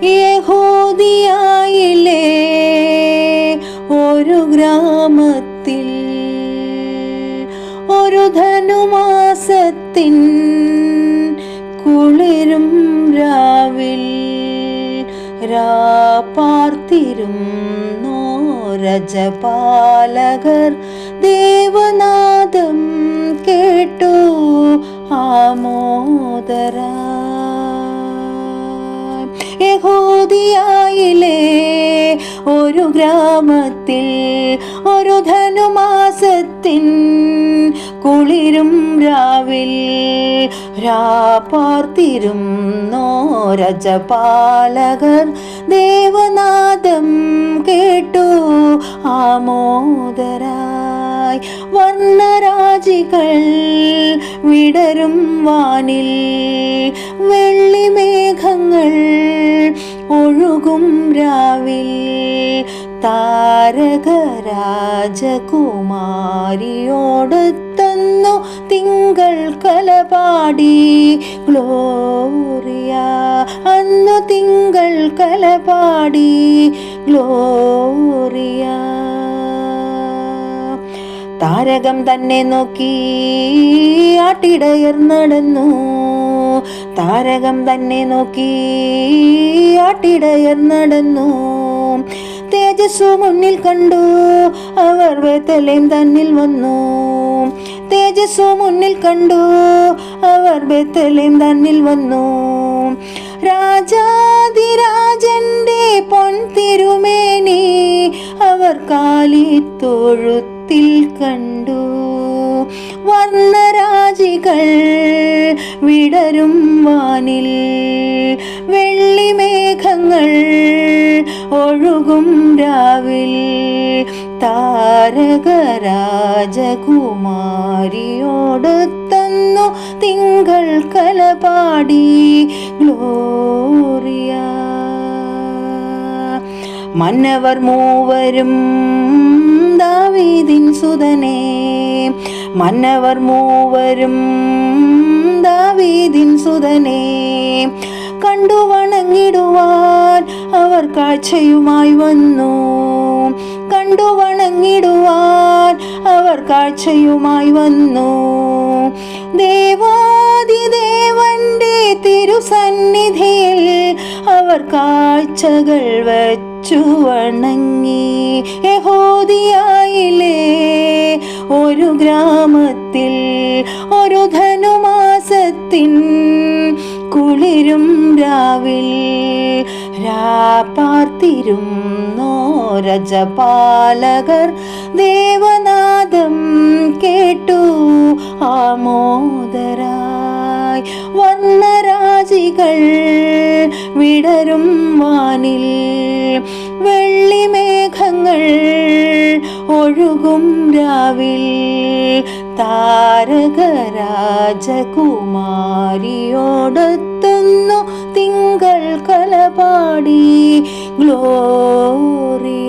യഹൂദിയായിലെ ഒരു ഗ്രാമത്തിൽ ഒരു ധനുമാസത്തിൻ കുളിരും രാവിൽ പാർത്തിരുന്നോ രജപാലകർ ദേവനാദം കേട്ടു ആമോദരാ. യഹൂദിയായിലെ ഒരു ഗ്രാമത്തിൽ ഒരു ധനുമാസത്തിൻ കുളിരും രാവിൽ പാർത്തിരുന്നോ രജപാലകർ ദേവനാദം കേട്ടു ആമോദരായി. വർണ്ണരാജികൾ വിടരും വാനിൽ വെള്ളിമേഘങ്ങൾ ഒഴുകും രാവിൽ താരകരാജകുമാരിയോടൊത്തൊന്നു തിങ്കൾ കലപാടി ഗ്ലോറിയ. അന്നു തിങ്കൾ കലപാടി ഗ്ലോറിയ. താരകം തന്നെ നോക്കി ആട്ടിടയർ നടന്നു. താരകം തന്നെ നോക്കി ആട്ടിടയർ നടന്നു. തേജസ്സു മുന്നിൽ കണ്ടു അവർ ബേത്ലഹേം തന്നിൽ വന്നു. തേജസ്സു മുന്നിൽ കണ്ടു അവർ ബേത്ലഹേം തന്നിൽ വന്നു. രാജാതിരാജന്റെ പൊൻതിരുമേനി അവർ കാലിത്തൊഴുത്തിൽ കണ്ടു. വർണ്ണരാജികൾ വിടരും വാനിൽ വെള്ളിമേഘങ്ങൾ ഒഴുകും രാവിൽ താരകരാജകുമാരിയോടൊത്തൊന്നു തിങ്കൾ കലപാടി ഗ്ലോറിയ. മന്നവർ മൂവരും ദാവീദിൻ സുതനേ. മന്നവർ മൂവരും ദാവീദിൻ സുതനേ. കണ്ടു വണങ്ങിടുവാൻ അവർ കാഴ്ചയുമായി വന്നു. കണ്ടു വണങ്ങിടുവാൻ അവർ കാഴ്ചയുമായി വന്നു. ദേവാദിദേവന്റെ തിരുസന്നിധിയിൽ അവർ കാഴ്ചകൾ വച്ചു വണങ്ങി. യഹൂദിയായിലെ ഒരു ഗ്രാമത്തിൽ ഒരു ധനുമാസത്തിൻ കുളിരും രാവിൽ പാർത്തിരുന്നോ രജപാലകർ ദേവനാദം കേട്ടു ആമോദരായി. വർണ്ണരാജികൾ വിടരും വാനിൽ വെള്ളിമേഘങ്ങൾ ഒഴുകും രാവിൽ താരകരാജകുമാരിയോടൊത്തൊന്നു തിങ്കൾ കലപാടി ഗ്ലോറിയ.